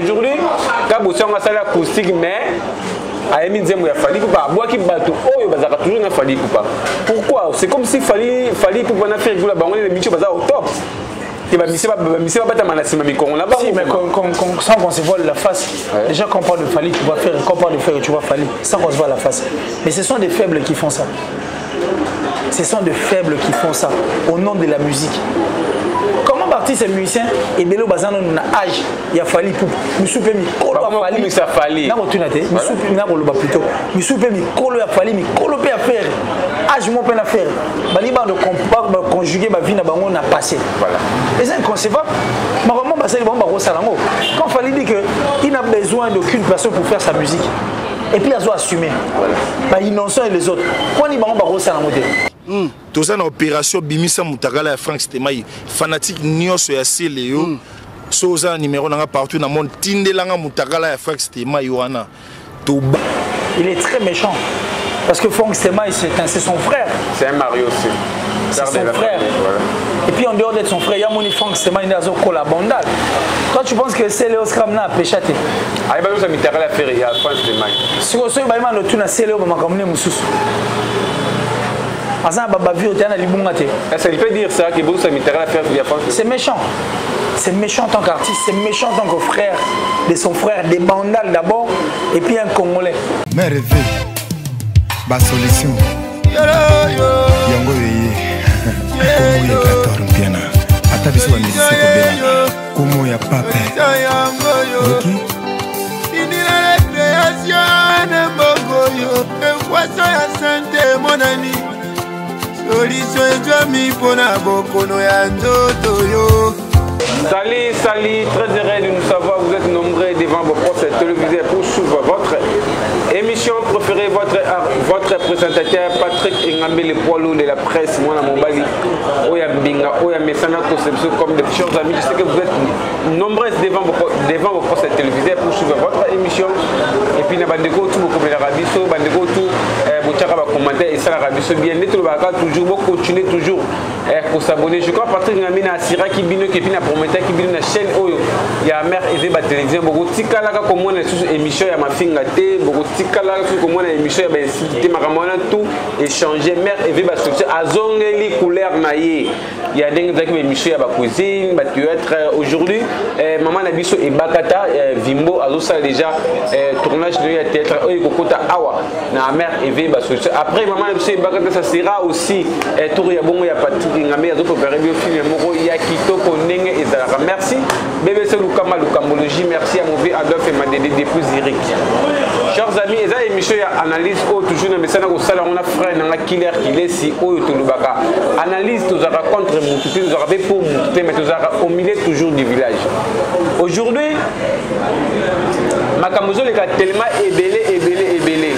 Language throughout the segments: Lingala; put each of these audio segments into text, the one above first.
Aujourd'hui, quand vous êtes en salle acoustique, mais Aïmi Nzembo ya Fally Ipupa boaki bato oyo bazaka toujours na Fally Ipupa. Pourquoi? C'est comme si Fally Ipupa na faire la bango les micho baza au top. Et bah mission bata manasima mikon là-bas. Si mais sans qu'on se voit la face. Ouais. Déjà quand on parle de Fally tu vas faire, quand on parle de faire tu vas Fally sans qu'on se voit la face. Mais ce sont des faibles qui font ça. Ce sont des faibles qui font ça au nom de la musique. Comment artiste et musicien et Belo Bazano na âge il y a Fally Ipupa misupe mikolo a Fally ça Fally na rotunate misupe na koloba plutôt misupe mikolo a Fally mikolo pe affaire âge mo pe na faire bali ba de conjuguer ba vie na bango na passé voilà et c'est inconcevable normalement ba ça bon ba rosalango quand Fally dit que il n'a besoin d'aucune personne pour faire sa musique et puis il a assumé voilà ba innocent et les autres quand il ba rosalango tout ça dans opération Bimisa Mutakala et Frank Stemai fanatique nyonso ya Léo soza numéro nanga partout dans le monde tindelanga Mutakala et Frank Stemai wana Toba. Il est très méchant parce que Frank Stemai c'est son frère. C'est un Mario aussi. C'est son frère. Voilà. Et puis en dehors d'être son frère, il y a mon Frank Stemai dans un collabondal. Toi tu penses que c'est Léo Scramna a péchaté? Ah il va nous Mutakala faire il y a Frank Stemai. Si on se bat le tout na c'est Léo ba makamune mususu. Est-ce qu'il peut dire ça que vous avez intérêt à faire via France? C'est méchant. C'est méchant en tant qu'artiste, c'est méchant en tant que frère de son frère, des bandales d'abord, et puis un Congolais. Mais rêver, ma solution. Yango yeye, como ya gator piana. Ata biso bamisi kobela. Como ya pape. Ok? Inina la création de Bogoyo, et voici la santé mon ami. Salut, très heureux de nous savoir, vous êtes nombreux devant vos postes télévisés pour suivre votre émission préférée, votre présentateur Patrick Ngambé, le poids lourd de la presse, moi à Mombali, Oya Binga, Oya Messana Conception, comme des chers amis, je sais que vous êtes nombreux devant vos postes télévisés pour suivre votre émission, et puis Nabandeko, tout beaucoup de la Rabiso, Bandeko, tout, Bouchara va commenter, et ça la Rabiso bien, toujours, vous continuez toujours pour s'abonner. Je crois que Patrick Ngambé a Sira qui bino, qui a prometté, qui bino la chaîne Oyo, il y a mère et la télévision, beaucoup de Tikala, comme on est sous émission, il y a ma fille gâtée, beaucoup de Tikala, comme on est émission, il y a cité Maramona, tout échanger, mère et la structure, à zone les couleurs naïe. Il y a des émissions, il y a ma cousine, ma théâtre. Aujourd'hui, maman Nabiso et Bakata, Vimbo, Azosa déjà, tournage de théâtre, Oyokota Awa, na mère et la structure. Après, maman Nabiso et Bakata, ça sera aussi, Tour Yabongo, il y a Patrick Ngambé, Azo préparé biofilm, Moro, Yakito, Koneng et Zara. Merci. BBC Lukama, Lukamologie, merci à Mouvé, Adolphe et Madédé, depuis Zurich. Chers amis, il y a une émission, il y a analyse, toujours dans le salon, on a frère, on a killer, qui est si, Oyotolubaka. Analyse, tout ça contre Moutouté, nous avons pour Moutouté, mais nous avons au milieu toujours du village. Aujourd'hui, Makamozo est tellement ébélé.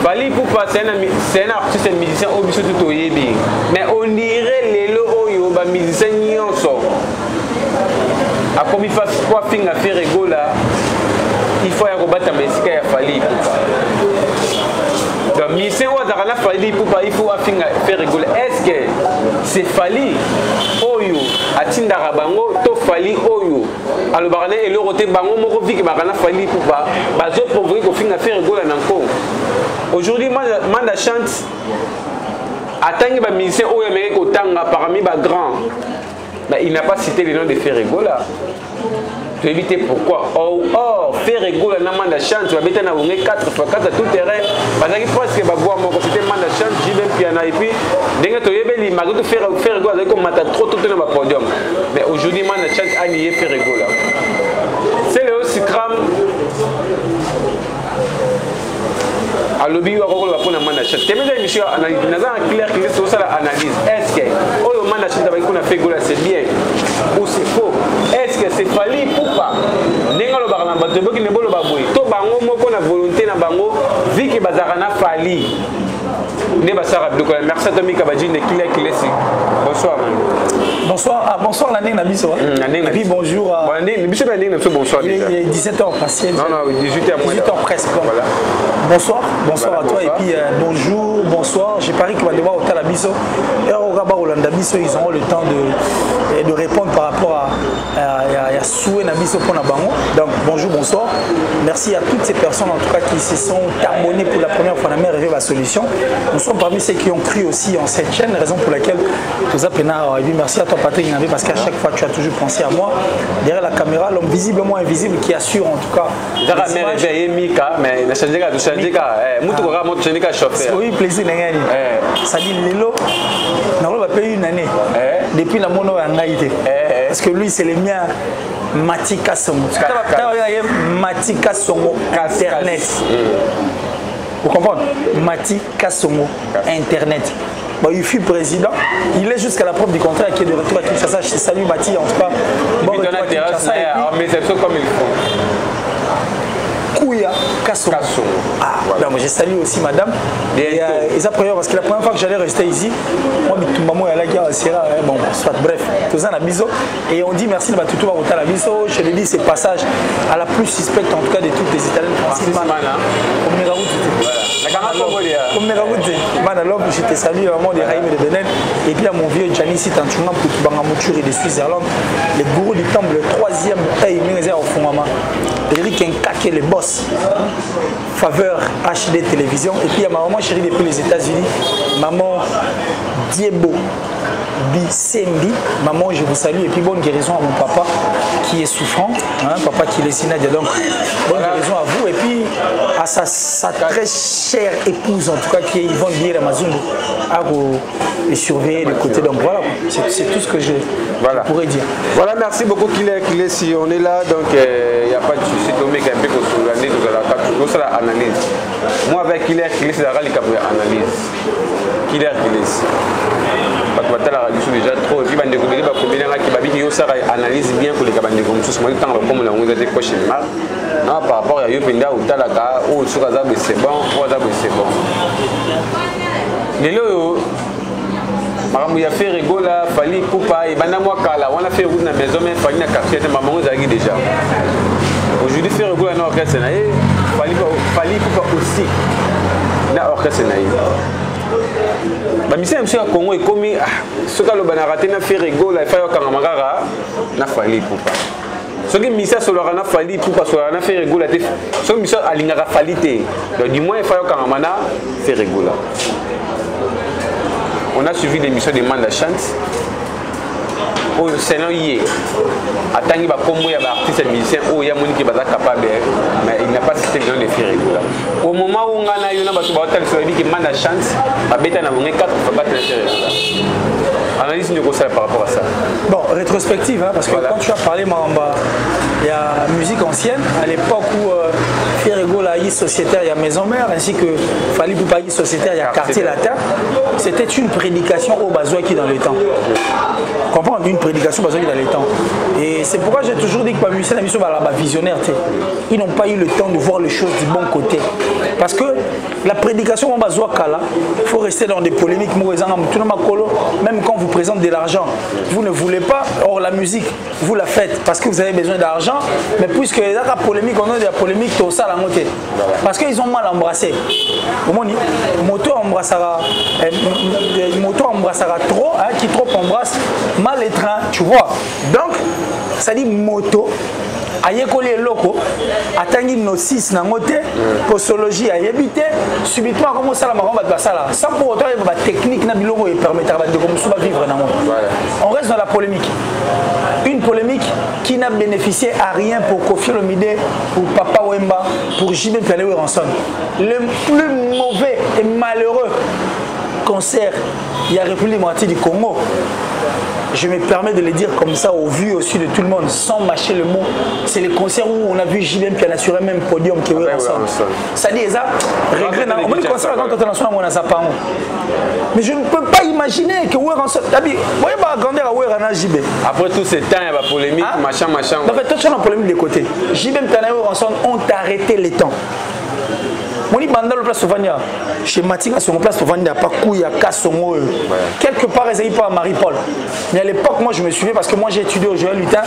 Fally Ipupa, c'est un artiste, un musicien, au biso tout au yébi. Mais on dirait les lots, les musiciens nyonso. A comme il faut quoi finir à faire rigola, il faut y rebattre mais c'est qu'il y a Fally Ipupa. Donc musicien ou à Fally Ipupa, il faut finir à faire rigoler. Est-ce que c'est Fally Oyo à Tindara Bango, to Fally Oyo. Alors barane et le roté Bango moko viki barana Fally Ipupa, bazo provoquer qu'on finir à faire rigoler encore. Aujourd'hui, moi, je chante à Tangi, les musiciens parmi les grands. Il n'a pas cité le nom de Ferregola. Tu éviter pourquoi. Or, Ferregola, je chante, tu vas mettre 4x4 à tout terrain. Parce que presque, c'était Manda chante, j'y vais piano. Et puis, dès que tu as Ferregola, tu as trop dans le podium. Mais aujourd'hui, je chante à Ferregola. C'est le Sikram. A lobby wa ko la mana chat teme da émission analyse naza clair que c'est ça la analyse est-ce que oyo mana chat ba kuna fait gola c'est bien ou c'est faux est-ce que c'est Fally Ipupa nenga lo bakana bato boki ne bolo baboy to bango moko na volonté na bango viki bazara na Fally ne basara biloko merci à Tommy Kabadji ne kile si bonsoir bonsoir la nenga biso et puis bonjour à bonsoir il est 17h passé non 18h presque voilà bonsoir à toi et puis bonjour bonsoir j'ai pari que va devoir au Talabiso et on ils auront le temps de répondre par rapport à souhait Nabiso pour Nabango. Donc bonjour, bonsoir. Merci à toutes ces personnes en tout cas qui se sont abonnées pour la première fois à la Rêver la solution. Nous sommes parmi ceux qui ont cru aussi en cette chaîne, raison pour laquelle merci à toi Patrick Nabé parce qu'à chaque fois tu as toujours pensé à moi. Derrière la caméra, l'homme visiblement invisible qui assure en tout cas. Oui, plaisir. Ça dit Lilo, on va payer une année depuis la mono parce que lui c'est le mien. Matika Songo. Matika Songo Internet. Vous comprenez? Matika Songo Internet. Bon, il fut président. Il est jusqu'à la preuve du contraire qui est de retour à Kinshasa. Je salue Mati en tout cas. Bon retour à Kinshasa. Mais c'est comme il faut. Kouya Kassongo. Ah, voilà. Donc je salue aussi madame. Et ça parce que la première fois que j'allais rester ici, moi maman elle a dit bon soit bref, tout ça na biso et on dit merci de tout la biso, je lui dis ce passage à la plus suspecte en tout cas de toutes les Italiennes principalement. Je te salue vraiment des Raïm de Benin et puis à mon vieux Giannissi Tanchunga pour Bangamouture et de Suisse-Irlande, les gourous du temple, le troisième au fond Eric Nkake, le boss, faveur HD télévision. Et puis il y a ma maman chérie depuis les États-Unis, maman Diebo Bisembi. Maman, je vous salue. Et puis bonne guérison à mon papa qui est souffrant, papa qui est Sinadia. Donc bonne guérison à vous. Et puis à sa très chère épouse, en tout cas qui est Yvonne Bier Mazungu, à vous les surveiller de côté. Donc voilà, c'est tout ce que je pourrais dire. Voilà, merci beaucoup qu'il est si on est là. Donc il n'y a pas de souci. Tout ça analyse. Moi avec Killer, c'est la analyse. Killer. La radio déjà trop et puis bande de ba ko bilanga ki babi yo sara analyse bien pour les bande comme tout moi tant comme la on était coach mal non par rapport à yo penda ou talaka ou suka za c'est bon ou za c'est bon lelo maramu ya fait rigola fali coupa et banda moi kala on a fait route na maison mais fali na quartier de maman zagi déjà aujourd'hui fait rigola na orchestre na fali coupa aussi na orchestre na bamisi monsieur ya Congo ekomi soki aloba na raté na fait rigola efa yokanga makaka na fali pupa soki misi asololaka na fali pupa asololaka na fait rigola te soki misi alingaka fali te donc du moins efa yokanga na fait rigola. On a suivi l'émission de Manda Chante au Sénat hier. Atangi ba kombo ya ba artiste musicien o ya moni ki baza capable mais il n'a pas cité le nom de faire rigola. Au moment où on a eu na ba to ba hotel sur dit que Manda Chante ba beta na bonge 4 fois battre rigola. Analyse de ça par rapport à ça. Bon, rétrospective parce que quand tu as parlé Maramba, il y a musique ancienne à l'époque où Rigola y sociétaire, il y a Maison Mère ainsi que Fali Poupa y sociétaire, il y a Quartier Latin. C'était une prédication au Bazouaki dans le temps. Comprendre une prédication au Bazouaki dans le temps. Et c'est pourquoi j'ai toujours dit que les musiciens sont visionnaires. Ils n'ont pas eu le temps de voir les choses du bon côté. Parce que la prédication au Bazouaki, il faut rester dans des polémiques. Même quand vous présente de l'argent, vous ne voulez pas. Or la musique, vous la faites parce que vous avez besoin d'argent. Mais puisque il y a la polémique, on a de la polémique, tout ça la montée. Parce qu'ils ont mal embrassé. Moto embrassera trop, qui trop embrasse mal les trains, tu vois. Donc, ça dit moto. Ayekoli loko atangi nosis na ngote posologie ayebité subitement comme ça la maramba de basala sans pour autant il y a des techniques na biloko et permettre de comme ça vivre dans monde. On reste dans la polémique. Une polémique qui n'a bénéficié à rien pour Kofi Olomide, pour Papa Wemba, pour JB Piané Ranson. Le plus mauvais et malheureux concert il y a République démocratique du Congo. Je me permets de le dire comme ça au vu aussi de tout le monde, sans mâcher le mot. C'est le concert où on a vu JB Piané sur le même podium que Ranson. Ça dit ça, regret. On dit concert quand on a sa parole. Mais je ne peux pas imaginer que Ranson. Voyez pas grandeur à Werana JB. Après tout ce temps, il y a la polémique, machin. En fait, tout ça la polémique des côtés. JB Piané et Ranson ont arrêté les temps. Moni Bandalo place Sovania, chez Matika sur place Sovania, pas Kouya, Kassongo, quelque part ils n'avaient pas Marie-Paul. Mais à l'époque, moi je me souviens parce que moi j'ai étudié au Joël Lutin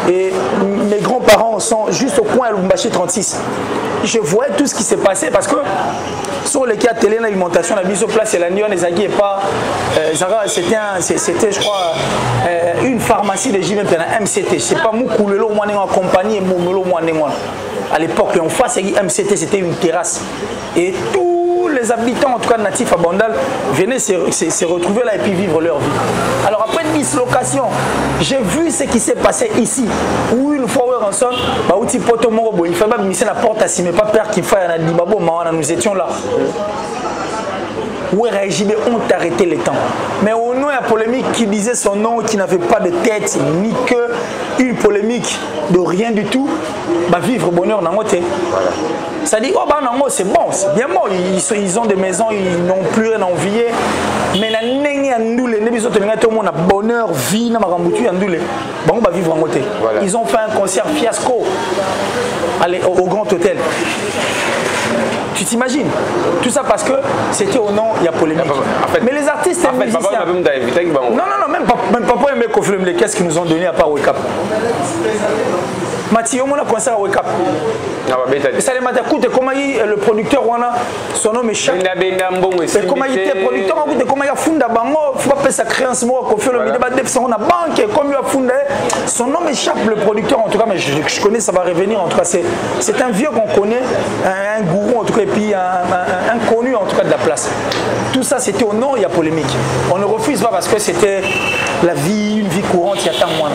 et mes grands-parents parents sont juste au coin de Lubumbashi 36. Je voyais tout ce qui s'est passé parce que sur les cas télé l'alimentation la mise au place et la Nyon les aguets pas c'était je crois une pharmacie de JMP MCT, c'est pas Moukoulelo moi en compagnie et Moumelo moi à l'époque en face MCT c'était une terrasse et tous les habitants en tout cas natifs à Bandal venaient se retrouver là et puis vivre leur vie. Alors après une dislocation, j'ai vu ce qui s'est passé ici où une fois on sonne bah outil poto morobo il fallait pas misser la porte à si mais pas peur qu'il faille à Dibabo nous étions là. Où RGB ont arrêté les temps. Mais au nom de la polémique qui disait son nom, qui n'avait pas de tête, ni que une polémique de rien du tout, bah vivre bonheur dans notre tête. Ça dit, oh bah non, c'est bon, c'est bien bon, ils ont des maisons, ils n'ont plus rien à envier. Mais la nengue andoule, les autres tout le monde a bonheur, vie, n'a pas rambutu andoule. Bon, on va vivre en côté. Ils ont fait un concert fiasco au Grand Hôtel. Tu t'imagines? Tout ça parce que c'était au nom, il y a polémique. En fait, mais les artistes et musiciens... Non, même pas aimer confirmer qu'est-ce qu'ils nous ont donné à part Wake Up. Mathieu, on a concert à Wake Up. Ça les m'a écoute comment le producteur son nom est Chac. Et comment il était producteur, comment il a fondé Bango, faut pas payer sa créance moi confirme le débat on a banque comme il a fondé son nom est Chac le producteur en tout cas mais je connais ça va revenir en tout cas c'est un vieux qu'on connaît un gourou en tout cas et puis un connu en tout cas de la place. Tout ça c'était au nom il y a polémique. On ne refuse pas parce que c'était la vie une vie courante il y a tant moins.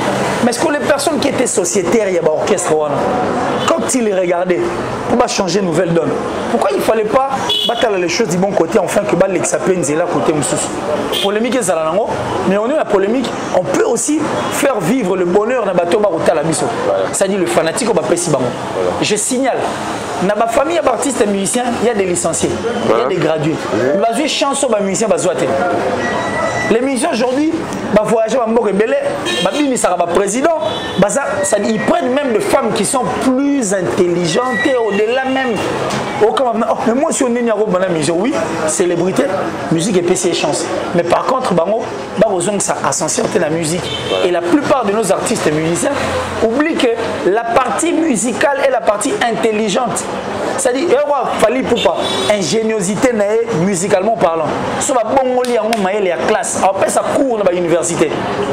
Mais est-ce que les personnes qui étaient sociétaires il y a un orchestre quand ils les regardaient pour changer nouvelle donne pourquoi il ne fallait pas battre les choses du bon côté enfin que l'exapen là côté moussous polémique et zalanango mais on est la polémique on peut aussi faire vivre le bonheur dans bateau baruta la miso c'est-à-dire le fanatique au bapesi bango je signale dans ma famille d'artistes et musiciens il y a des licenciés il y a des gradués il y a des chansons de musiciens les musiciens aujourd'hui voyager à Mbok Belé président ils prennent même des femmes qui sont plus intelligentes et au-delà même mais moi si on est oui célébrité musique et PC chance mais par contre ça ascenseur la musique et la plupart de nos artistes et musiciens oublient que la partie musicale est la partie intelligente c'est-à-dire il fallait pour pas ingéniosité musicalement parlant sur la bonne la classe après ça court dans l'université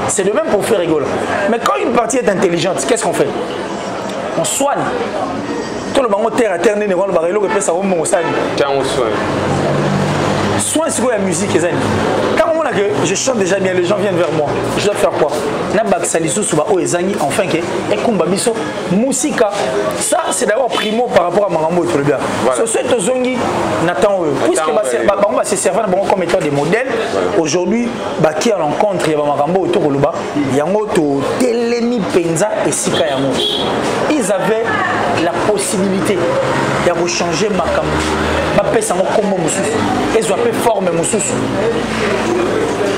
c'est de même pour faire rigoler mais quand une partie est intelligente qu'est-ce qu'on fait on soigne tout le monde terre à terre ne va le que ça va soin sur la musique quand on a que je chante déjà bien les gens viennent vers moi je dois faire quoi enfin que et kumba biso musika ça c'est d'abord primo par rapport à Marambo et tout le bien ce sont aux zongi Nathan puisque on va se servir comme étant des modèles aujourd'hui qui à l'encontre il y a Marambo et tout le bas il y a moto Telemi Penza et Sika Yamo ils avaient la possibilité de changer ma cam ils ont fait forme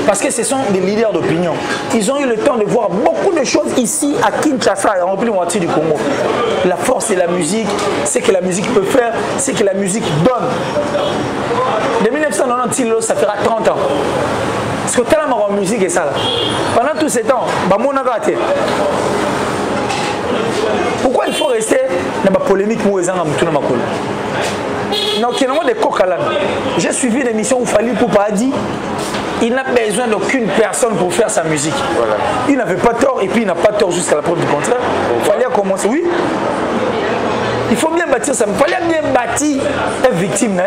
parce que ce sont des leaders d'opinion. Ils ont eu le temps de voir beaucoup de choses ici à Kinshasa et en plus moitié du Congo. La force de la musique, c'est que la musique peut faire, c'est que la musique donne. De 1990, ça fera 30 ans. Parce que tellement la musique est ça là. Pendant tous ces temps, pourquoi il faut rester dans la polémique où ils ont donc, il y a des coq à l'âne. J'ai suivi l'émission où Fali Poupa a dit il n'a besoin d'aucune personne pour faire sa musique. Voilà. Il n'avait pas tort et puis il n'a pas tort jusqu'à la preuve du contraire. Il fallait commencer. Oui. Il faut bien bâtir ça. Il fallait bien bâtir une victime.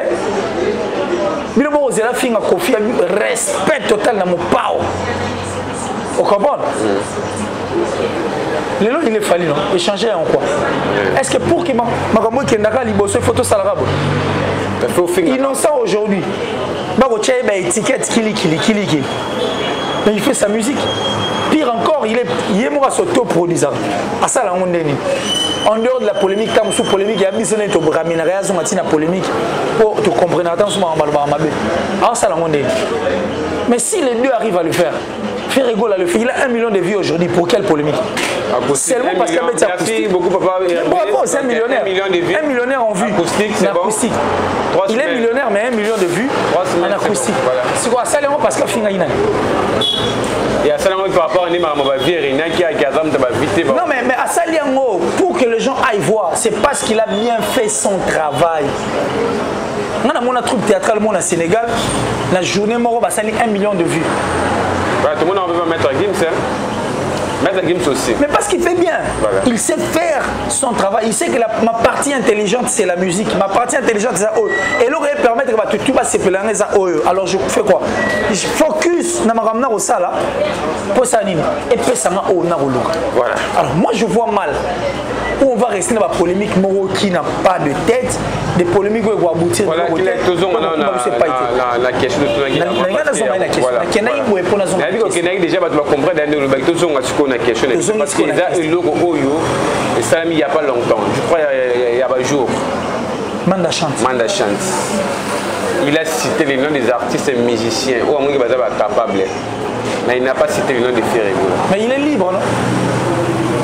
Mais le bon, c'est la fille qui a confié respect total dans mon pao. Vous comprenez? Le lot il est fallu non échanger en quoi est-ce que pour qu'il m'a qui n'a liboso photo salarabo innocent aujourd'hui étiquette kili mais il fait sa musique pire encore il est moi s'auto-produisant à ça la en dehors de la polémique comme sous polémique il y a besoin de bramer la réaction à polémique pour te comprendre attention à ça la mais si les deux arrivent à le faire fait rigoler le fait il a 1 million de vues aujourd'hui pour quelle polémique seulement parce qu'il a merci beaucoup papa c'est un millionnaire 1 millionnaire en vue acoustique il est millionnaire mais 1 million de vues en acoustique c'est quoi ça parce qu'il a fini et à ça par rapport à non mais à Saliango pour que les aille voir, c'est parce qu'il a bien fait son travail. On a mon troupe théâtrale au Sénégal, la journée mort va salir 1 million de vues. Voilà, tout le monde en veut mettre Gims, hein. Mettre Gims aussi. Mais parce qu'il fait bien. Voilà. Il sait faire son travail. Il sait que ma partie intelligente, c'est la musique. Ma partie intelligente, c'est ça. Et là, il permet que tu vas se pélanger ça. Alors, je fais quoi? Je focus dans ma ramena au sala pour ça. Et puis, ça m'a au narolo. Voilà. Alors, moi, je vois mal où on va rester dans la polémique moro qui n'a pas de tête. Des polémiques où on va aboutir. Voilà, qu'il est toujours la question de la question parce qu'il n'y a pas longtemps, je crois il y a un jour. Manda chante. Il a cité les noms des artistes et musiciens où on est capable, mais il n'a pas cité le nom des Ferrego. Mais il est libre, non?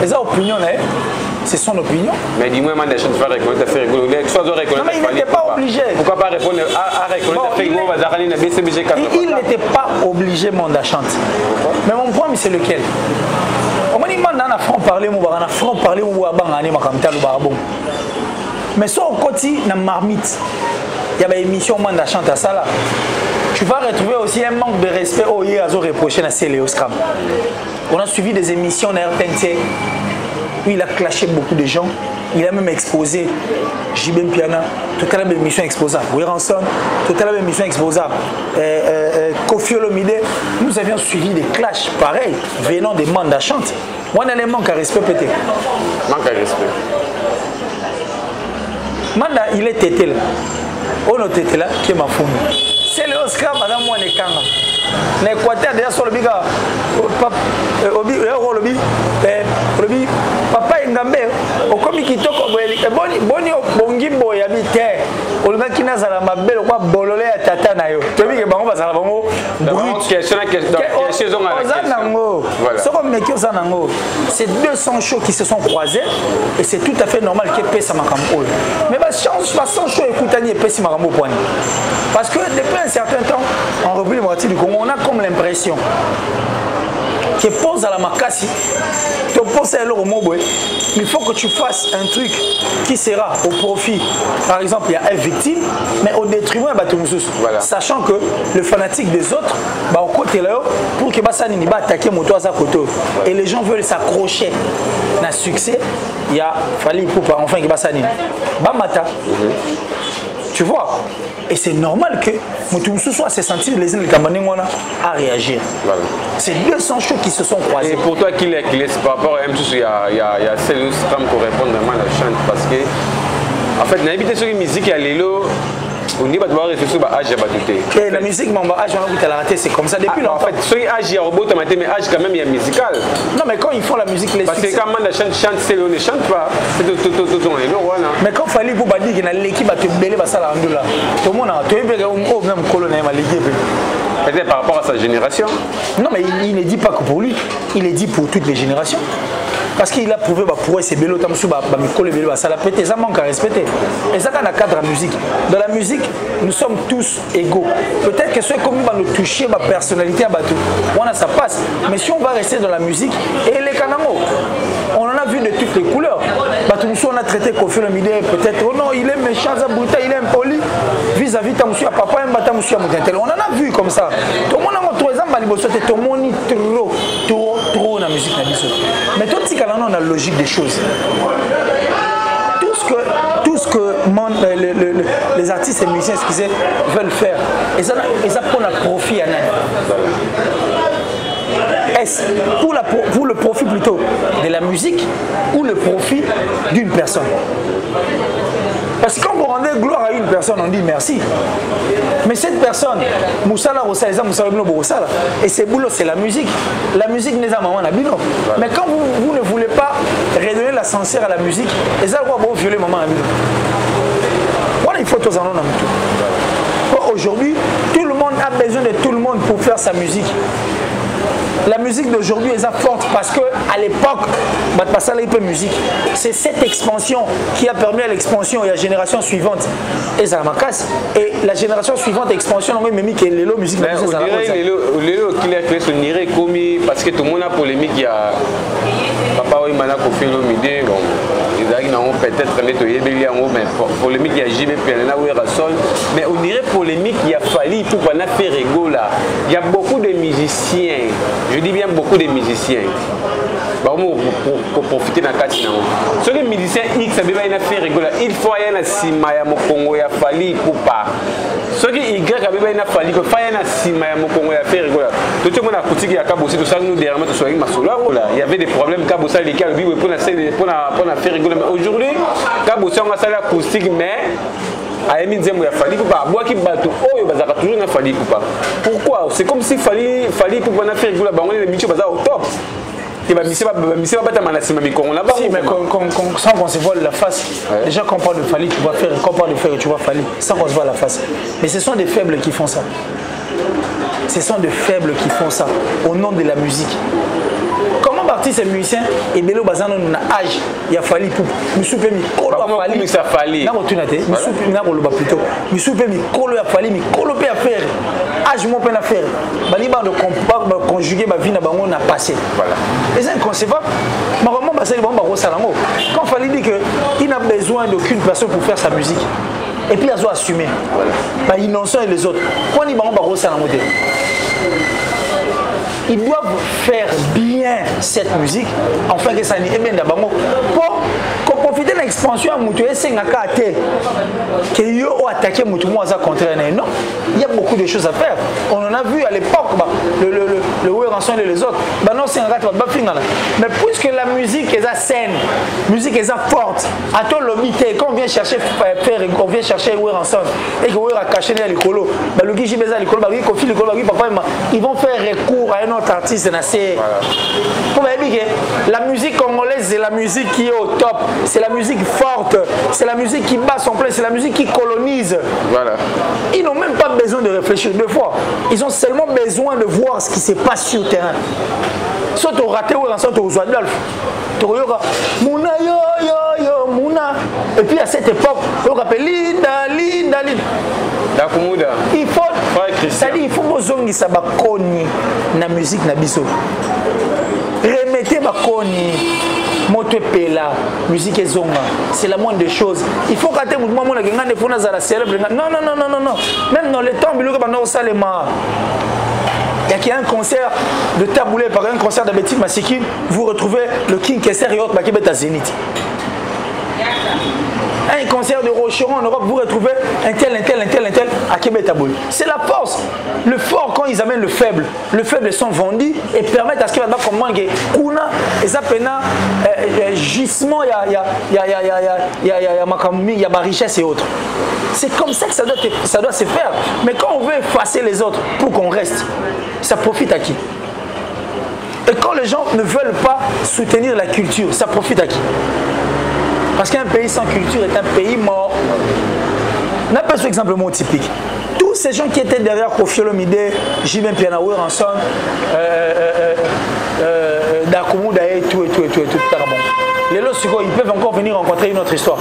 Les opinions, c'est son opinion. Mais dis-moi, Manda chante va reconnaître Ferrego. Non, mais il n'était pas obligé. Pourquoi pas répondre à reconnaître Ferrego? Il n'était pas obligé, Manda chante. Mais mon point, c'est lequel? Mais si on continue dans marmite, il y a une émission Manda chante à ça là. Tu vas retrouver aussi un manque de respect au lieu à reprocher à Céléo Scram. On a suivi des émissions de RTNC où il a clashé beaucoup de gens. Il a même exposé Jibem Piana, tout à l'heure émission exposable. Wiranson, tout à l'heure émission exposable. Kofi Olomide, nous avions suivi des clashs pareils venant des Manda chante. On a les manques à respect peut-être. Manque à respect. Manda, il est tété là. On est tété là, qui est ma femme. C'est le Oscar, madame Mouanekanga. L'Équateur, déjà sur le biga. Papa Ngambe, au commis qui toque, boni bongi boy habite. On a qui n'a pas belle quoi bololé à tata nayo. Tu vois que bango bazala bango brut. C'est 200 shows qui se sont croisés et c'est tout à fait normal qu'il paie sa makambo. Mais bah change façon show écoutani et paie sa makambo point. Parce que depuis un certain temps en République démocratique du Congo, on a comme l'impression que pose à la makasi, tu penses à l'euro mobile, il faut que tu fasses un truc qui sera au profit. Par exemple, il y a une victime, mais au détriment de voilà. Sachant que le fanatique des autres, bah, au côté là, pour que Bassani va attaquer mon toit à côté. Et les gens veulent s'accrocher à succès, il y a fallu pour enfin que Bassani. Bamata. Tu vois? Et c'est normal que Moutoumsou soit se sentir les Camerounais à réagir. Voilà. C'est 200 choses qui se sont croisées. Et pour toi, qu'il est par rapport à M2, il y a Célus Stram pour répondre vraiment à la chante parce que, en fait, dans l'habitude sur la musique, il y a l'élo. On dit que tu vas réfléchir à l'âge. La musique, c'est comme ça depuis longtemps. En fait, sur l'âge, il y a robot, mais l'âge quand même, il y a musical. Non, mais quand ils font la musique, les parce que quand on chante, c'est on ne chante pas. C'est tout. Mais quand il fallait vous dire que l'équipe a te belé, ça là, tout le monde a même colonel, peut-être par rapport à sa génération. Non, mais il ne dit pas que pour lui, il est dit pour toutes les générations. Parce qu'il a prouvé pour essayer de ça l'a pété, ça manque à respecter. Et ça, dans le cadre de la musique. Dans la musique, nous sommes tous égaux. Peut-être que ceux qui va nous toucher ma personnalité à Batou, ça passe. Mais si on va rester dans la musique, et les Kanamo, on en a vu de toutes les couleurs. Batou, on a traité Kofi Olomide, peut-être, oh non, il est méchant, il est impoli, vis-à-vis de monsieur papa, on en a vu comme ça. Tout le monde a montré ça, tout le monde trop dans la musique. Mais tout ce qu'on a la logique des choses. Tout ce que les artistes et musiciens veulent faire, et ça prend un profit à nous. Est-ce pour le profit plutôt de la musique ou le profit d'une personne? Parce que quand vous rendez gloire à une personne, on dit merci. Mais cette personne, Moussala Rossala, et ses boulots, c'est la musique. La musique n'est pas maman Nabino. Mais quand vous ne voulez pas redonner la sincère à la musique, et ça, vous violer maman Nabino. Voilà, il faut tous en avoir. Aujourd'hui, tout le monde a besoin de tout le monde pour faire sa musique. La musique d'aujourd'hui est forte parce qu'à l'époque, c'est cette expansion qui a permis à l'expansion et à la génération suivante. Et ça m'a cassé. Et la génération suivante, expansion, on a même mis que les musique. Parce que tout le monde a polémique. Il y a Papa Oimana Kofi Olomide. peut-être mais polémique il y a JB mais on dirait polémique il y a fallu pour qu'on a fait rigola. Il y a beaucoup de musiciens, je dis bien beaucoup de musiciens. Pour profiter de la carte. Ce que les musiciens X a fait rigola, il faut y aller à Simaya Mokongo et à Fali pour pas. Ce qui Y a fallu que faille à Simaya Mokongo et à faire rigola. Tout le monde a coûté qu'il y a Kabossi, tout ça nous derrière tout ça il y avait des problèmes Kabossi lesquels vivent pour faire rigola. Mais aujourd'hui, Kabossi on a ça l'acoustique mais à Emile Zemou il a fallu pour pas boire qui bateau oh il va toujours n'a fallu pour pas. Pourquoi? C'est comme si fallait pour pas faire rigola, on est les métiers au top. Si, mais sans qu'on se voit la face, déjà quand on parle de Fali, tu vas faire, quand on parle de faire, tu vas Fali, sans qu'on se voit la face. Mais ce sont des faibles qui font ça. Ce sont des faibles qui font ça, au nom de la musique. Comment artiste et musicien, et Bélo Bazan, on a âge, il a fallu pour nous souper, mais ça fallu. Non, tu n'as pas, nous souper, plutôt. Nous souper, mais colo a fallu, mais colo peut faire. Âge, mon peine à faire. Baliba de conjuguer ma vie, on a passé. Voilà. Et c'est inconcevable. Normalement, quand il fallait dire qu'il n'a besoin d'aucune personne pour faire sa musique. Et puis, il a assumé. Voilà. Innocent et les autres. Quand il va ils doivent faire bien cette musique, enfin que ça n'y est bien d'abord. Pour profiter de l'expansion à Moutou, c'est un cas que yo ont attaqué Moutou à contraire. Non, il y a beaucoup de choses à faire. On en a vu à l'époque, le Ouéranson et les autres. Non, c'est un rat, mais puisque la musique est à scène, musique est à forte, à tout l'obité, quand on vient chercher on vient chercher Ouéranson et que Ouéra caché les colos, le Guichi Beza les colos, ils vont faire recours à un autre artiste. Pour la musique congolaise, c'est la musique qui est au top, c'est la musique forte, c'est la musique qui bat son plein, c'est la musique qui colonise. Voilà. Ils n'ont même pas besoin de réfléchir deux fois, ils ont seulement besoin de voir ce qui se passe sur le terrain. Soit tu raté ou soit tu as Adolphe, tu as Mouna yo yo yo Mouna, et puis à cette époque on rappelle Linda Linda Linda. Il faut, c'est-à-dire il faut que ça bakoni na musique na biso. Remettez bakoni, moto pela, musique zonga, c'est la moindre des choses. Il faut que tu mouvement na ngane fona za la célèbre. Non non non non non non. Même dans les temps biloka bana osalema. Il y a un concert de Taboulé par un concert de Betty Masikine, vous retrouvez le King Kesser et autres Bakibet à Zénith. Un concert de Rocheron en Europe, vous retrouvez un tel à Québec. C'est la force. Le fort, quand ils amènent le faible sont vendus et permettent à ce qu'il y ait comme moi, Kuna, et ça pena, gisement, il y a ma richesse et autres. C'est comme ça que ça doit se faire. Mais quand on veut effacer les autres pour qu'on reste, ça profite à qui? Et quand les gens ne veulent pas soutenir la culture, ça profite à qui? Parce qu'un pays sans culture est un pays mort. On a pas ce exemple typique. Tous ces gens qui étaient derrière Kofi Olomide, Jimmy Pianaoué, Ranson, Dakoumou, Daé, tout. Les lots, ils peuvent encore venir rencontrer une autre histoire.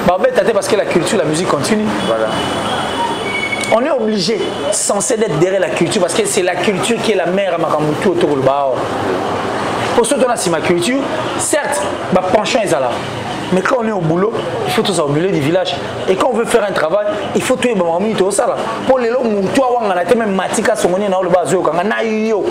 Parce que la culture, la musique continue. Voilà. On est obligé, censé d'être derrière la culture, parce que c'est la culture qui est la mère à Makamoutou autour du Bao. Pour ceux qui ont ma culture, certes, penchant est là. Mais quand on est au boulot, il faut tous au milieu du village. Et quand on veut faire un travail, il faut tout le ça là. Pour les gens, on a même matika songoni na le bazo kanga na yo.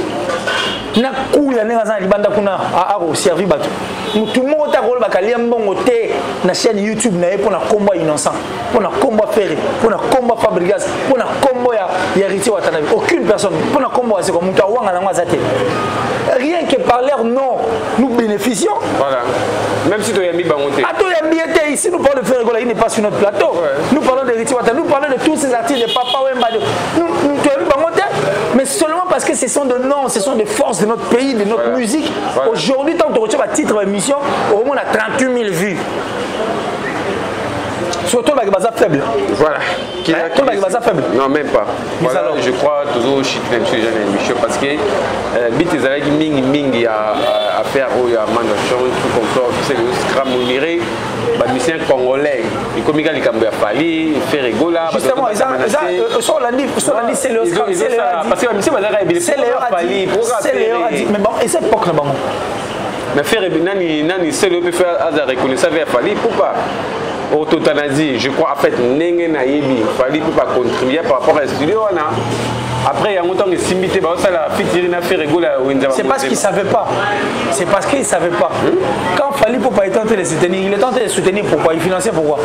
Na kuya ne ngazana libanda kuna a servi bato. Tout le monde a rôle bakalia mbongo te na chaîne YouTube na pour na combat innocent, pour na combat ferré, pour na combat Fabregas, pour na combat ya héritier Watanabe. Aucune personne pour na combat c'est comme mutua wanga na ngazate. Rien que par leur nom, nous bénéficions. Voilà. Même si tu as mis bangoté. Ici, nous parlons de Ferregola, il n'est pas sur notre plateau. Ouais. Nous parlons de Riti Wata, nous parlons de tous ces artistes de Papa Wemba. Tu as vu bangoté, mais seulement parce que ce sont des noms, ce sont des forces de notre pays, de notre musique. Voilà. Aujourd'hui, tant que tu retires à titre d'émission, au moins on a 38 000 vues. Surtout avec Baza faible. Voilà. Avec Baza faible. Non, même pas. Voilà, alors, je crois toujours chiter même sur les émissions parce que bit is avec ming à faire où il y a management tout comme ça, c'est le scram mouriré. Les musiciens congolais, les comiques les Cambouis Fali, Ferregola. Justement, c'est le scram. Parce que la musique c'est Fali. C'est mais bon, et cette époque là-bas. Mais faire nani c'est le peut faire à reconnaître vers Fally Ipupa. Autotanasie, je crois en fait Nenge Naïbi, Fally Ipupa contribuer par rapport à la studio. Après, il y a longtemps que Simbité, c'est parce qu'il ne savait pas. C'est parce qu'il ne savait pas. Quand Fally Ipupa était en train de soutenir, il était en train de soutenir pourquoi? Il finançait pourquoi?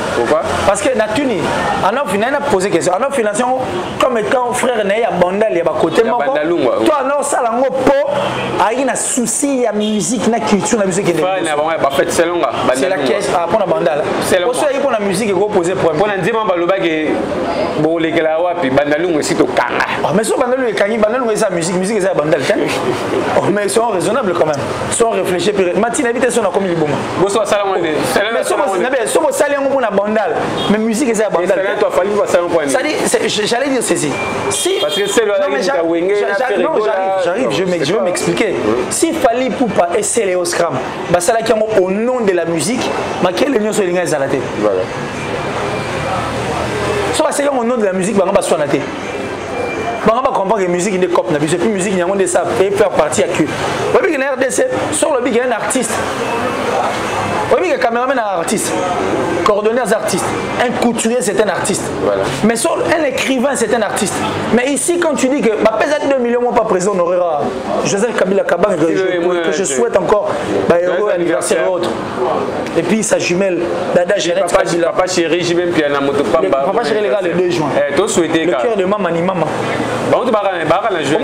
Parce que Natuni, on a posé question. On a financé comme étant frère Naya Bandal, il y a côté Moko. Toi, non, ça, là, il y a un souci, il y a musique, il y a culture, la musique. C'est la caisse pour la Bandal. Pour ça, il y a la musique qui est posée pour un peu. Mais Bandalou et Kanye, Bandalou et sa musique et sa bandal. Mais ils sont raisonnables quand même. Ils sont réfléchis. Martin habite sur la commune de Boma. Mais sont salés pour la bandal. Mais musique et sa bandal. J'allais dire ceci. Parce que c'est le j'arrive, je vais m'expliquer. Si Fally Ipupa et Céléo Scram, ça là qui au nom de la musique, mais quelle union sur les gars à la tête. Voilà. Soit c'est au nom de la musique, on va soit la tête. On va comprendre que la musique est cop, la musique il y a de ça et faire partie à qui. Oui, il y a un RDC, sur le big il y a un artiste. Oui, il y a un caméraman un artiste, coordonnateur artiste, un couturier c'est un artiste. Voilà. Mais sur un écrivain c'est un artiste. Mais ici quand tu dis que ma pèse 2 millions moi pas présent on aura Joseph Kabila Kabang que je souhaite encore heureux anniversaire et autres. Et puis sa jumelle Dada Jeannette Kabila. Papa chéri, j'ai même piano moto pamba. Papa chéri les gars le 2 juin. Toi souhaiter le cœur de maman ni maman. Bon tu moi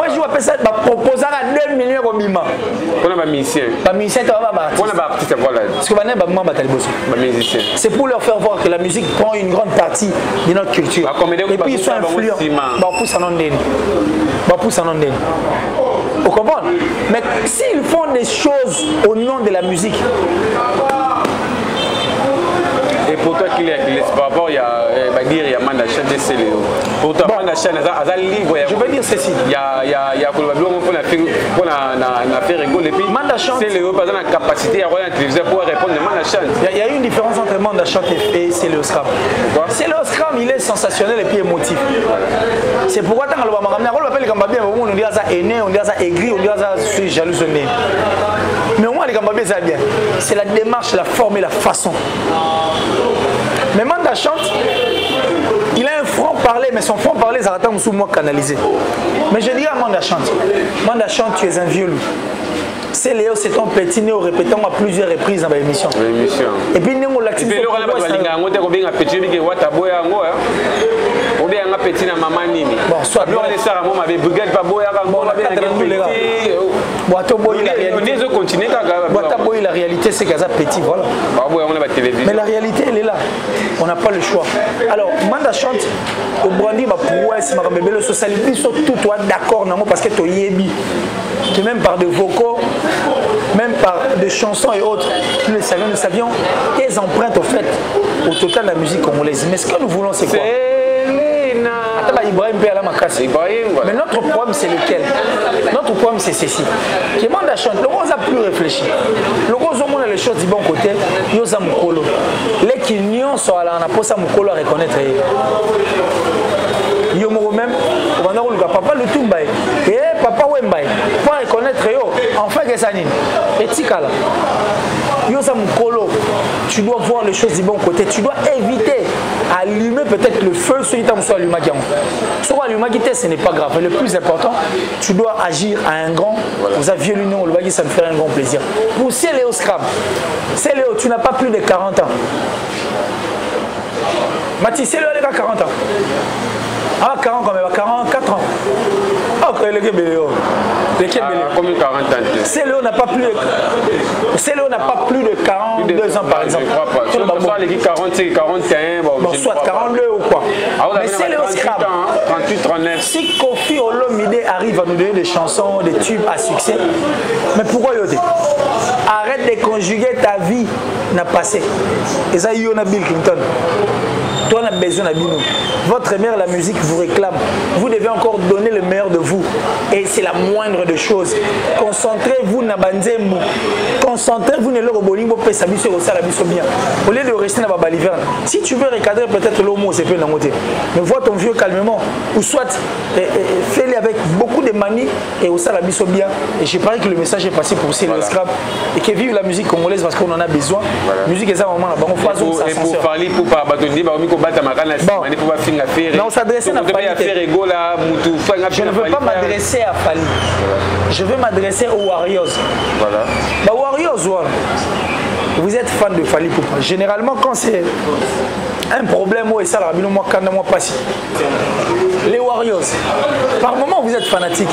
je vais ça proposer à 2 millions au bima. On a pas musicien. Pas musicien tu vas pas. On a pas artiste voilà. Parce que c'est pour leur faire voir que la musique prend une grande partie de notre culture. Et puis ils sont influents. Vous comprenez? Mais s'ils font des choses au nom de la musique. Et pour toi qu'il y a par rapport il y a Mandachan de Céléo. Pour toi Mandachan a livre. Je veux dire ceci. Il y a pour la faire rigoler puis Mandachan Céléo pas la capacité à regarder la télévision pour répondre à Mandachan. Il y a une différence entre Mandachan et Céléo Scram. Céléo Scram il est sensationnel et puis émotif. C'est pourquoi tant que le Bamaramna on l'appelle Gambabé on dit ça aîné, on dit ça aigri, on dit ça je suis jaloux de lui. Mais au moins les Gambabé ça bien. C'est la démarche, la forme et la façon. Mais Manda chante, il a un franc-parler, mais son franc-parler, ça attend sous moi canalisé. Mais je dis à Manda chante, tu es un vieux loup. C'est Léo, c'est ton petit néo répétant à plusieurs reprises dans l'émission. Et puis, nous, on l'a dit. Bon, soit bien. La réalité, c'est qu'il y a petit, voilà. Mais la réalité, elle est là. On n'a pas le choix. Alors, Manda chante, au Brandi, ma prouesse, ma bébé, le socialisme, ils sont tous d'accord, parce que tu es yébi. Que même par des vocaux, même par des chansons et autres, nous savions quelles empreintes au fait au total de la musique congolaise. Mais ce que nous voulons, c'est quoi? Mais notre problème c'est lequel? Notre problème c'est ceci. Qui Manda chante, le rose a plus réfléchi. Le rose on a les choses du bon côté, yosa mukolo. Les kignons sont à la posa mukolo à reconnaître. Yo même, on va dire papa le tumbaï. Et papa wembaï. Pour reconnaître yo, enfin que ça nini. Et tikala. Yosa mukolo. Tu dois voir les choses du bon côté. Tu dois éviter allumer peut-être le feu sur l'État soit allumé. Soit allumé, ce n'est pas grave. Mais le plus important, tu dois agir à un grand. Vous avez vieux l'union, ça me ferait un grand plaisir. Pour Céléo Scram, Céléo, tu n'as pas plus de 40 ans. Mathis, Céléo, il a 40 ans. Ah, 40 quand même, 44 ans. Ah, il est belé. Combien 40 ans? Céléo n'a pas plus de 42 ans par exemple. Je ne crois pas. Les 40, 41, bon, soit 42 ou quoi. Mais Céléo Scram, 38, 39. Si Kofi Olomide arrive à nous donner des chansons, des tubes à succès, mais pourquoi Yoté? Arrête de conjuguer ta vie n'a passé. Et ça, il y a Bill Clinton. Toi, on a besoin d'Abino. Votre mère, la musique vous réclame. Vous devez encore donner le meilleur de vous. Et c'est la moindre des choses. Concentrez-vous dans Banzembo. Concentrez-vous dans le Robolimbo, Pesabiso, Osalabiso bien. Au lieu de rester dans Baliverne. Si tu veux recadrer peut-être l'homo, c'est peu dans côté. Mais vois ton vieux calmement. Ou soit, fais-le avec beaucoup de manies et au salon biso bien. Et je parie que le message est passé pour Céléo Scrap et que vive la musique congolaise parce qu'on en a besoin. Musique est ça vraiment là. On fait et pour parler pour pas batondi ba miko bata makana simani pour pas finir affaire. Non, s'adresser à Fali. Je ne veux pas m'adresser à Fali. Je veux m'adresser aux Warriors. Voilà. Bah Warriors, voilà. Vous êtes fan de Fali Poupa. Généralement, quand c'est un problème, ça, moi, quand moi passe. Les Warriors, par moment, vous êtes fanatiques.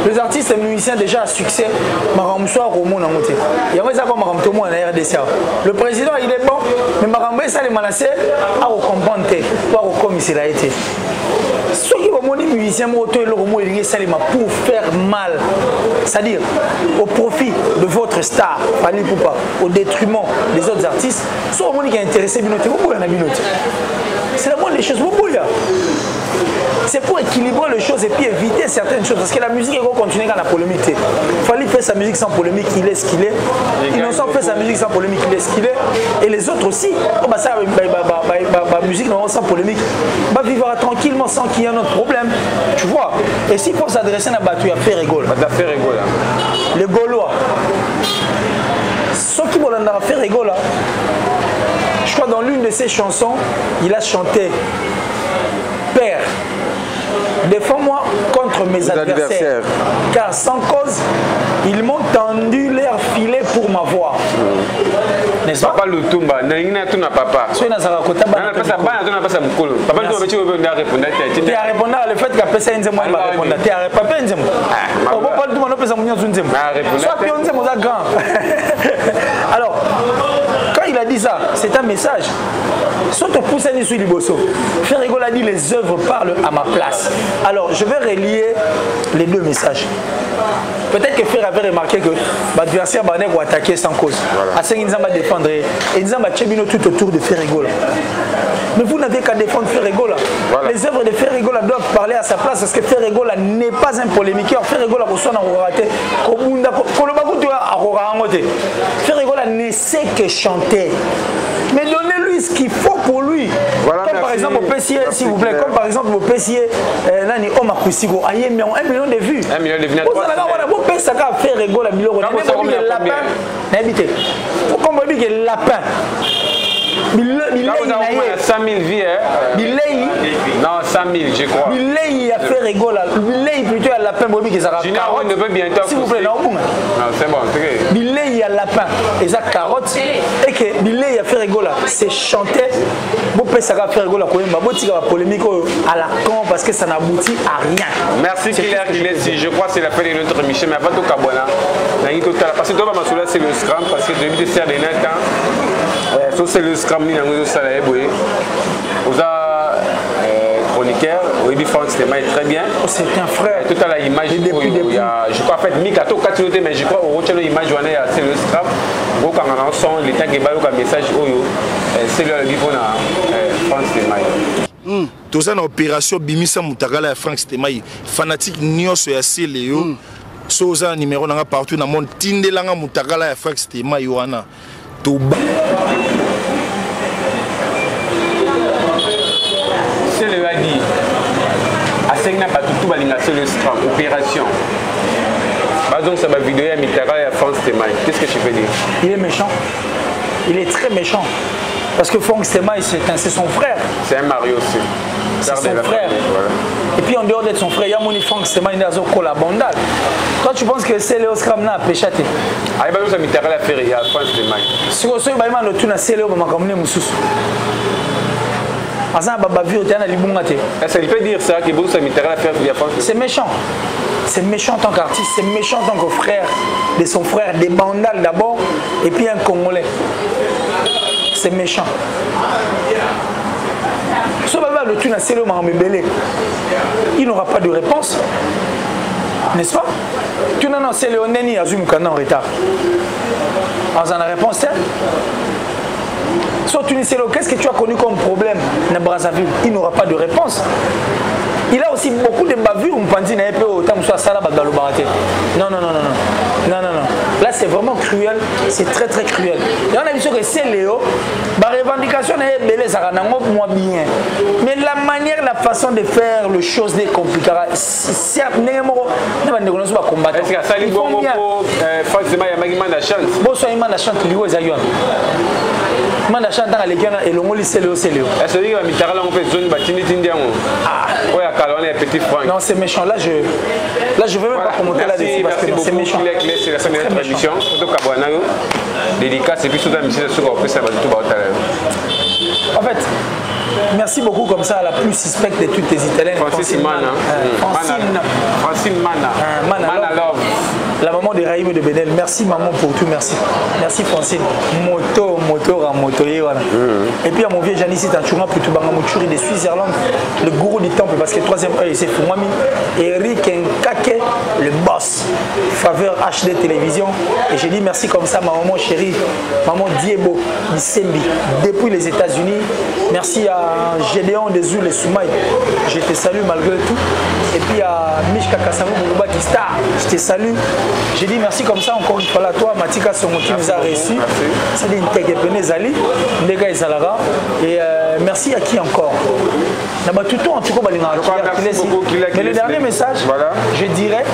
Les artistes et musiciens déjà à succès, le président, il est bon, mais Marambe, ça les menacé à comprendre, pas comme il a été. Ceux qui ont des musiciens pour faire mal, c'est-à-dire au profit de votre star, Fali Poupa, au détriment des autres artistes, soit au monde qui est intéressé, c'est la moindre des choses. C'est pour équilibrer les choses et puis éviter certaines choses. Parce que la musique, elle va continuer dans la polémique. Il fallait faire sa musique sans polémique, il est ce qu'il est. Innocent fait sa musique sans polémique, il est ce qu'il est. Et les autres aussi, musique sans polémique, va vivre tranquillement sans qu'il y ait un autre problème. Tu vois. Et s'il faut s'adresser à la battue, à faire rigoler. Les Gaulois. Ceux qui vont faire rigoler. Je crois dans l'une de ses chansons, il a chanté Père, défends-moi contre mes adversaires, car sans cause, ils m'ont tendu leur filet pour m'avoir. N'est-ce pas? Papa Lutumba, n'ayina tu na papa. Tu n'as pas côté bana. Tu n'as pas ça mukolo. Papa tu vas répondre. Tu as répondu le fait que personne ne m'a répondu. Tu as répondu pas nzemo. On va pas tout monde pesa munyo nzemo. Soit pion nzemo za grand. Alors, quand il a dit ça, c'est un message. Surtout pour ça, sur Liboso. Frère Rigol a dit les œuvres parlent à ma place. Alors, je vais relier les deux messages. Peut-être que Frère avait remarqué que l'adversaire va attaquer sans cause. Assez qu'ils va défendre et ils vont tchébino tout autour de Frère Rigol. Mais vous n'avez qu'à défendre Frère Rigol. Les œuvres de Frère Rigol doivent parler à sa place parce que Frère Rigol n'est pas un polémiqueur. Frère Rigol a reçu un raté. Frère Rigol ne sait que chanter. Mais donnez-lui ce qu'il faut pour lui. Voilà, comme par exemple au PCA, s'il vous plaît, comme par exemple au PCA, Nani Oma Kusigo, a 1 million de vues. 1 million de vues. Vous allez avoir un PCA à faire rigolo à Biloro. Vous avez dit lapin. N'habitez. Vous avez dit lapin. Là, vous avez 100 000 vies. Non, 100 000, je crois. Il a fait rigoler. Il plutôt à lapin. Ne peut bientôt. S'il vous plaît, non, c'est bon. Il a lapin. Et ça carotte. Et que il a fait rigoler. C'est chanter. Vous pouvez ça faire rigoler. Vous avez polémique à la con parce que ça n'aboutit à rien. Merci Claire Gilles. Je crois que c'est la fin de notre émission. Mais avant tout, Kabona. Parce que toi, c'est le scrum. Parce que depuis des derniers temps, c'est le scrum. Vous avez chroniqueur, Oebi Franck Stéma est très bien. C'est un frère. Tout à l'image, je crois en fait, Mikato Katilote, mais je crois au Rochelo image, c'est le scrum. Au Canada, son, l'état qui va au message, c'est le livre de Franck Stéma. Tout ça, l'opération Bimisa Moutagala et Franck Stéma, fanatique Nyos et Céléo, Soza numéro partout dans le monde, Tindelanga Moutagala et Franck Stéma, Yohana. C'est le a dit. Asengna pas tout balinga c'est le scrum opération. Donc ça va vidéo à Mitara et à France Stémaï. Qu'est-ce que tu peux dire? Il est méchant. Il est très méchant. Parce que Franck Stémaï c'est son frère. C'est un mari aussi. C'est son frère. Voilà. Et puis en dehors d'être son frère, il y a mon Franck Stémaï qui est collaborateur. Toi tu penses que c'est Léo Scrum là péchaté? Ah il va nous Mitara la faire il y a France Stémaï. Si vous savez il va nous tourner c'est Léo maman comme nous mususu. Est-ce qu'il peut dire ça que vous avez fait c'est méchant. C'est méchant en tant qu'artiste, c'est méchant en tant que frère de son frère, des bandales d'abord, et puis un Congolais. C'est méchant. Il n'aura pas de réponse. N'est-ce pas? Tu n'as pas c'est Léoneni Azum Kana en retard. Alors, la réponse c'est soit tu qu'est-ce que tu as connu comme problème na Brazzaville? Il n'aura pas de réponse. Il a aussi beaucoup de bavures. Non, non, non, non. Non, non, non. Là, c'est vraiment cruel. C'est très, très cruel. Et on a vu que c'est Léo. La revendication est belle, ça rend moins bien. Mais la manière, la façon de faire les choses est compliquée. C'est un combat. Est-ce que ça lui bon pour forcément il y a magnifique de chance. Bon, soit il m'a chance lui aux aïeux. Man a chanté à l'école et le mot c'est Léo. Est-ce que tu as mis ta langue en zone batini tindian? Ah, ouais, à Calonne petit franc. Non, c'est méchant. Là, je veux même pas commenter là-dessus parce que c'est méchant. C'est la semaine de notre émission. Surtout Kabouanayo. Dédicace et puis tout à l'heure, c'est ce qu'on fait ça va tout battre. En fait, merci beaucoup comme ça à la plus suspecte de toutes les Italiennes. Francine Mana. Mana Love. La maman de Raïm de Benel. Merci maman pour tout, merci. Merci Francine. Moto. Et puis à mon vieux Janice Tanchouma pour tout Bangamouchuri de Suisse-Irlande, le gourou du temple, parce que troisième œil c'est Fumami. Eric Nkake, le boss. Faveur HD Télévision. Et j'ai dit merci comme ça, ma maman chérie, maman Diebo Dissembi, depuis les États-Unis. Merci à Gédéon de Zoul et Soumaï. Je te salue malgré tout. Et puis à Mishka Kassavou Boubaki Star, je te salue. J'ai dit merci comme ça encore une fois à toi, Matika Songo qui nous a reçus. C'est une Tegepene Zali, Ndega Zalara. Et merci à qui encore? Tout le temps, en tout cas, mais le dernier message, voilà. Je dirais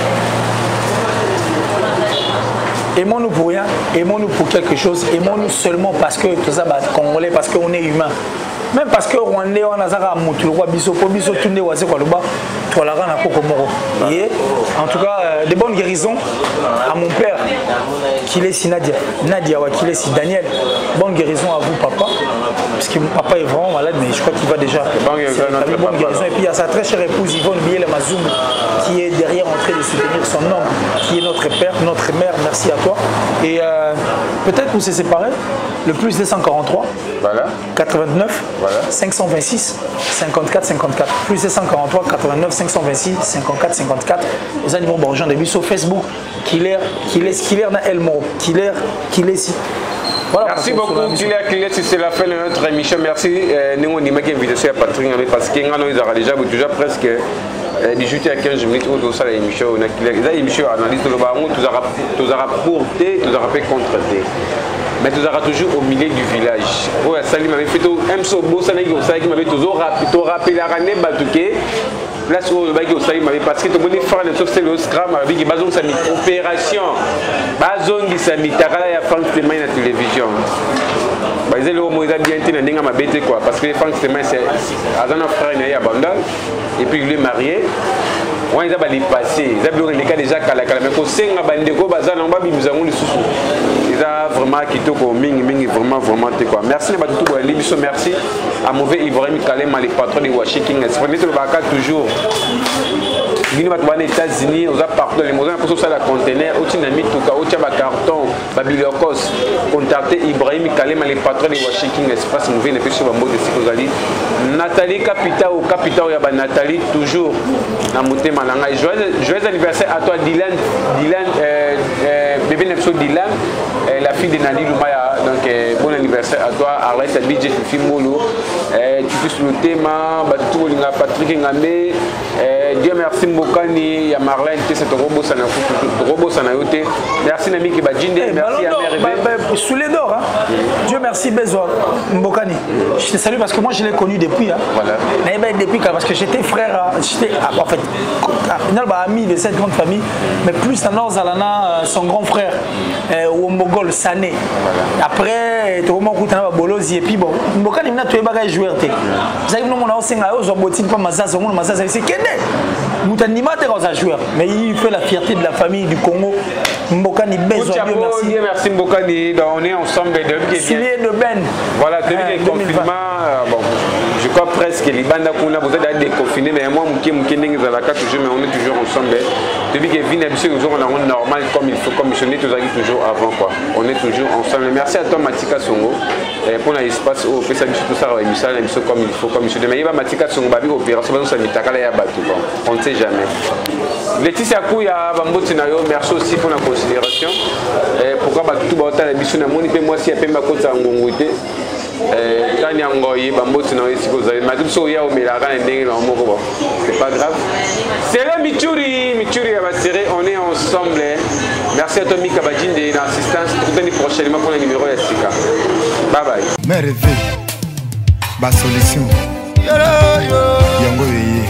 aimons-nous pour rien, aimons-nous pour quelque chose, aimons-nous seulement parce que tout ça, Congolais, parce qu'on est humain. Même parce que Rwandais, on a Zara Moutou, le roi Biso, Tunde, Wazé, Kwaluba, Toilara, Nako, Komoro. Et en tout cas, de bonnes guérisons à mon père, qu'il est si Nadia, qu'il est si Daniel. Bonne guérison à vous, papa. Parce que mon papa est vraiment malade, mais je crois qu'il va déjà. Bonne guérison. Et puis à sa très chère épouse Yvonne Biel Mazoum, qui est derrière en train de soutenir son homme, qui est notre père, notre mère. Merci à toi. Et peut-être pour se séparer, le plus 243, voilà. 89, voilà. 526, 54, 54. Plus 243, 89, 526, 54, 54. Les animaux borgeants de sur Facebook, Killer na Elmo, Killer ici. Voilà, merci beaucoup, Killer, c'est la fin de notre émission. Merci. Nous avons invitation à Patrick, parce qu'il y a déjà presque 18 à 15 minutes où ça l'émission. On a l'émission analyse de l'Obaron, tout a rapporté, tout a rappelé contre té. Mais tu seras toujours au milieu du village. Oui, Salim m'avait fait tout. Salim m'avait toujours rappelé la ranée Batouké. Place où le bac au Salim m'avait parce que tout le monde est fan de ce le scram avec des bazons de opération. Bazon qui s'est mis à la fin de la télévision. Ils ont bien été ma bête quoi parce que les fans c'est Azana frère n'est abandonné et puis il est marié. On a les passés, ils ont les cas déjà mais quand c'est un bandeko bazana on va nous avons les sous. Ils ont vraiment quitté comme ming vraiment quoi. Merci les batous pour l'émission, merci à mauvais Ibrahim Kalem les patrons de Washington. Prenez le bac toujours. Nous sommes aux États-Unis, aux partout les moyens pour ça la conteneur, au Tinami Touka, au Tchaba carton, Babilokos, contactez Ibrahim Kalem les patrons de Washington. Espace mauvais ne peut sur un mot de Sikozali. Nathalie Capita ou Yaba Nathalie toujours dans Mouté Malanga. Joyeux anniversaire à toi Dylan, bébé Nepso Dylan, la fille de Nali Lumaya. Donc bon anniversaire à toi, Arlette DJ Fifi Molo. Tu peux sur le thème, Patrick Ngamé. Dieu merci Mbokani, il y a Marlène qui est robot Sanayote. Merci Nami qui Badjinde, merci à Merveille. Sous les d'or, Dieu merci Bezoa Mbokani. Je te salue parce que moi je l'ai connu depuis. Voilà. Mais depuis parce que j'étais frère, j'étais en fait ami de cette grande famille, mais plus dans Zalana, son grand frère, Wombogol Sané. Après, tu remontes à Bolozi et puis bon, Mbokani n'a tué bagage joueur. Vous avez mon ancien à eux, pas Mazaz, c'est Kende. Moutanimateur aux joueurs, mais il fait la fierté de la famille du Congo. Mbokani Bezoa, merci. Merci Mbokani, on est ensemble depuis. Suivi de Ben. Voilà, depuis le confinement, bon, je crois presque les bandes vous êtes déconfinés, mais moi, toujours, mais on est toujours ensemble. Depuis que Vin est normal comme il faut commissionner tout ça toujours avant quoi. On est toujours ensemble. Merci à toi Matika Songo pour l'espace où on fait ça tout ça l'émission comme il faut commissionner. Mais il va Matika Songo babi opération ça mitakala ya batu quoi. On ne sait jamais. Laetitia Kouya Bamboti Nayo, merci aussi pour la considération. Pourquoi tout bata la biso na moni pe moi si a pe makota ngongouté. C'est pas grave. C'est le Michuri, on est ensemble. Merci à Tommy Kabadjine de l'assistance. Revenez prochainement pour le numéro STK. Bye bye. Mais rêver, ma solution. Yango Yeye,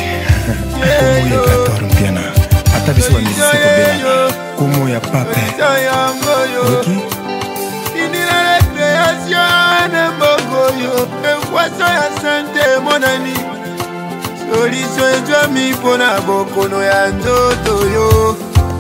Komo ya 14 piana. Ata biso ba musicien to bela. Komo ya pape. Ok. Finira la création de Bogoyo. Et poisson ya santé mon ami. Solution et toi mi pona bokono ya nzoto yo.